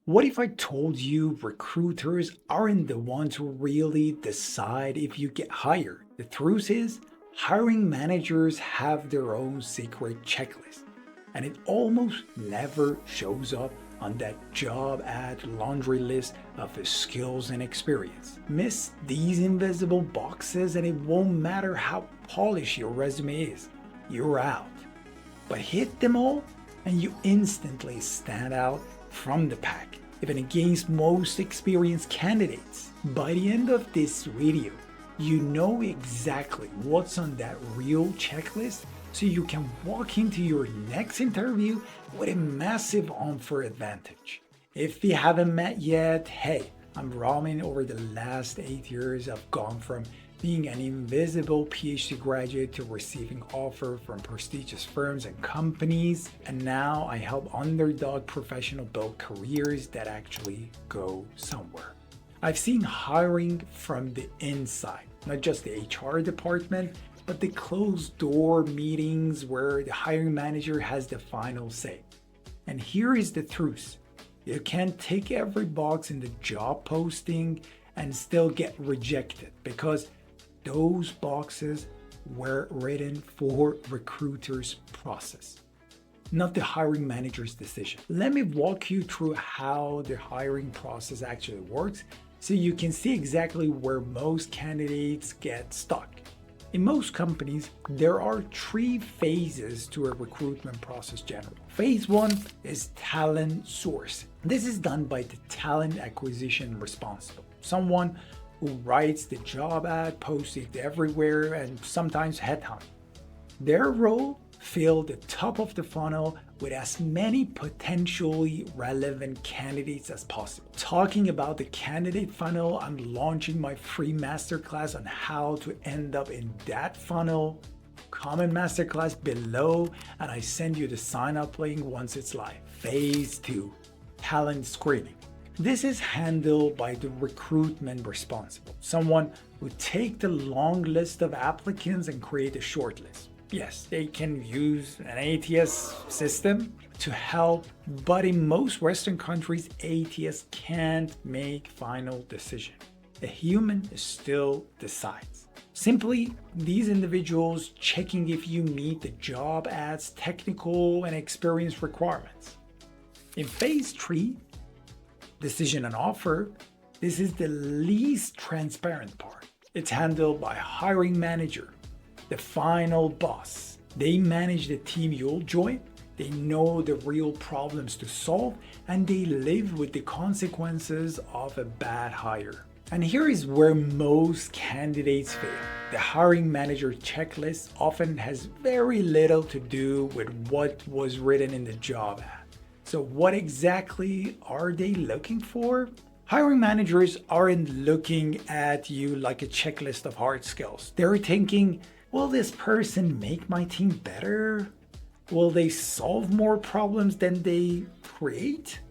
What if I told you recruiters aren't the ones who really decide if you get hired? The truth is, hiring managers have their own secret checklist, and it almost never shows up on that job ad laundry list of skills and experience. Miss these invisible boxes, and it won't matter how polished your resume is, you're out. But hit them all, and you instantly stand out from the pack, even against most experienced candidates. By the end of this video, you know exactly what's on that real checklist, so you can walk into your next interview with a massive unfair advantage. If we haven't met yet, hey, I'm Ramin. Over the last 8 years, I've gone from being an invisible PhD graduate to receiving offers from prestigious firms and companies. And now I help underdog professionals build careers that actually go somewhere. I've seen hiring from the inside, not just the HR department, but the closed door meetings where the hiring manager has the final say. And here is the truth. You can't tick every box in the job posting and still get rejected, because those boxes were written for recruiters' process, not the hiring manager's decision. Let me walk you through how the hiring process actually works so you can see exactly where most candidates get stuck. In most companies, there are 3 phases to a recruitment process generally. Phase 1 is talent source. This is done by the talent acquisition responsible, someone who writes the job ad, posts it everywhere, and sometimes headhunt. Their role, fill the top of the funnel with as many potentially relevant candidates as possible. Talking about the candidate funnel, I'm launching my free masterclass on how to end up in that funnel. Comment masterclass below, and I send you the sign up link once it's live. Phase 2, talent screening. This is handled by the recruitment responsible, someone who take the long list of applicants and create a short list. Yes, they can use an ATS system to help, but in most Western countries, ATS can't make final decision. A human still decides. Simply, these individuals checking if you meet the job ad's technical and experience requirements. In phase 3, decision and offer, this is the least transparent part. It's handled by hiring manager, the final boss. They manage the team you'll join, they know the real problems to solve, and they live with the consequences of a bad hire. And here is where most candidates fail. The hiring manager checklist often has very little to do with what was written in the job ad. So what exactly are they looking for? Hiring managers aren't looking at you like a checklist of hard skills. They're thinking, will this person make my team better? Will they solve more problems than they create?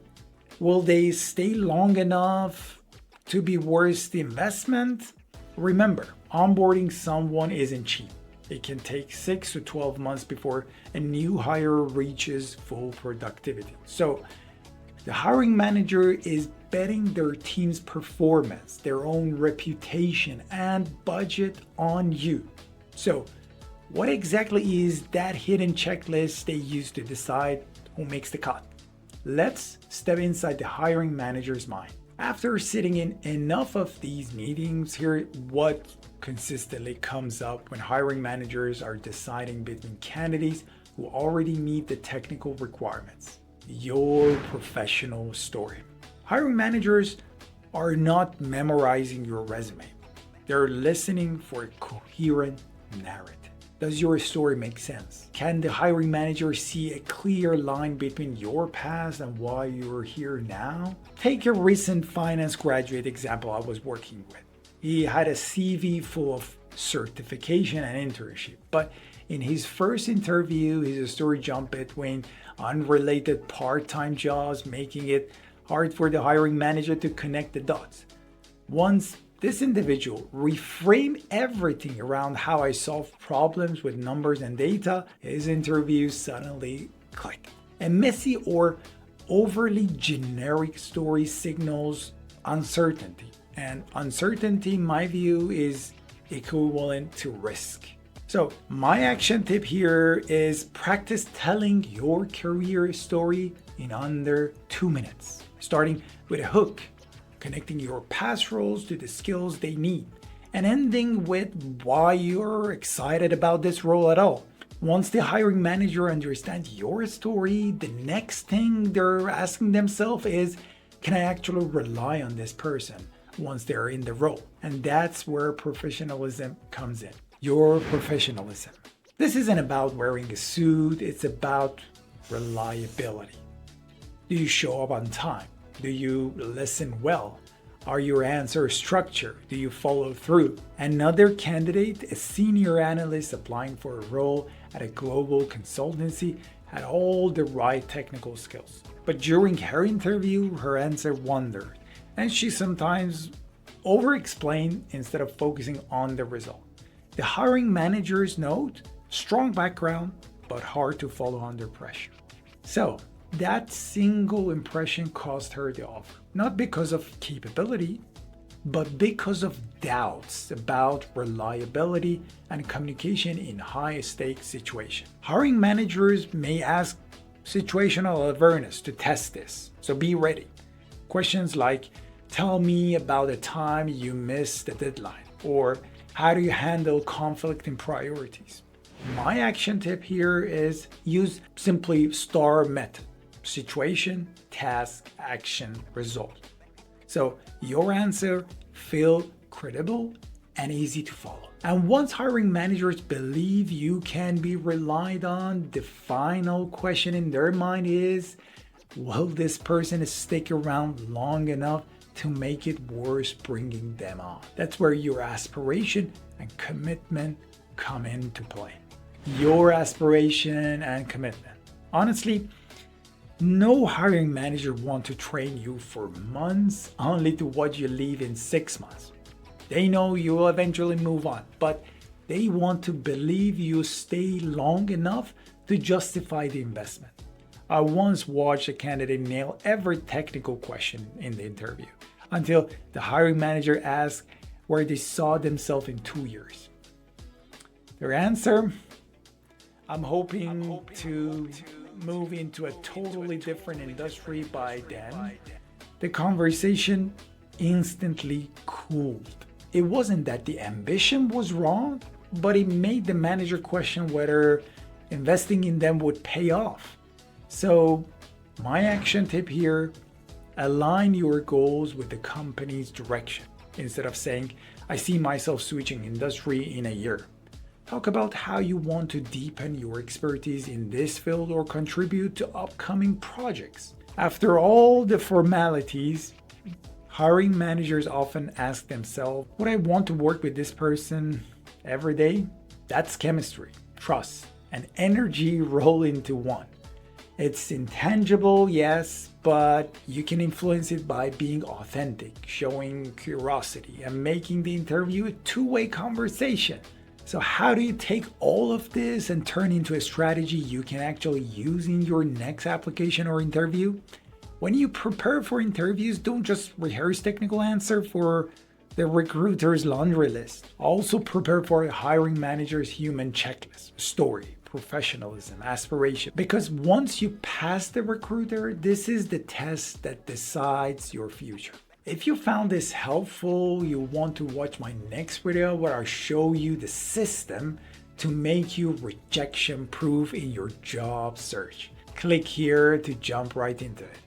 Will they stay long enough to be worth the investment? Remember, onboarding someone isn't cheap. It can take 6 to 12 months before a new hire reaches full productivity. So the hiring manager is betting their team's performance, their own reputation, and budget on you. So what exactly is that hidden checklist they use to decide who makes the cut? Let's step inside the hiring manager's mind. After sitting in enough of these meetings, here what consistently comes up when hiring managers are deciding between candidates who already meet the technical requirements. Your professional story. Hiring managers are not memorizing your resume. They're listening for a coherent narrative. Does your story make sense? Can the hiring manager see a clear line between your past and why you're here now? Take a recent finance graduate example I was working with. He had a CV full of certification and internship, but in his first interview, his story jumped between unrelated part-time jobs, making it hard for the hiring manager to connect the dots. Once this individual reframed everything around how I solve problems with numbers and data, his interview suddenly clicked. A messy or Overly generic story signals uncertainty, and uncertainty, in my view, is equivalent to risk. So, my action tip here is practice telling your career story in under 2 minutes, starting with a hook, connecting your past roles to the skills they need, and ending with why you're excited about this role at all. Once the hiring manager understands your story, the next thing they're asking themselves is, can I actually rely on this person once they're in the role? And that's where professionalism comes in. Your professionalism. This isn't about wearing a suit, it's about reliability. Do you show up on time? Do you listen well? Are your answers structured? Do you follow through? Another candidate, a senior analyst applying for a role at a global consultancy, had all the right technical skills. But during her interview, her answer wandered, and she sometimes over-explained instead of focusing on the result. The hiring manager's note, strong background, but hard to follow under pressure. So, that single impression cost her the offer. Not because of capability, but because of doubts about reliability and communication in high-stakes situations. Hiring managers may ask situational awareness to test this, so be ready. Questions like, tell me about a time you missed the deadline, or how do you handle conflict in priorities? My action tip here is use simply STAR method. Situation, task, action, result. So your answer feel credible and easy to follow. And once hiring managers believe you can be relied on, the final question in their mind is, will this person stick around long enough to make it worth bringing them on? That's where your aspiration and commitment come into play. Your aspiration and commitment. Honestly, no hiring manager wants to train you for months only to watch you leave in 6 months. They know you will eventually move on, but they want to believe you stay long enough to justify the investment. I once watched a candidate nail every technical question in the interview until the hiring manager asked where they saw themselves in 2 years. Their answer, I'm hoping to move into a totally different industry by then. The conversation instantly cooled. It wasn't that the ambition was wrong, but it made the manager question whether investing in them would pay off. So, my action tip here, align your goals with the company's direction. Instead of saying, I see myself switching industry in a year. Talk about how you want to deepen your expertise in this field or contribute to upcoming projects. After all the formalities, hiring managers often ask themselves, would I want to work with this person every day? That's chemistry, trust, and energy roll into one. It's intangible, yes, but you can influence it by being authentic, showing curiosity, and making the interview a two-way conversation. So how do you take all of this and turn into a strategy you can actually use in your next application or interview? When you prepare for interviews, don't just rehearse technical answer for the recruiter's laundry list. Also prepare for a hiring manager's human checklist, story, professionalism, aspiration. Because once you pass the recruiter, this is the test that decides your future. If you found this helpful, you want to watch my next video where I show you the system to make you rejection proof in your job search. Click here to jump right into it.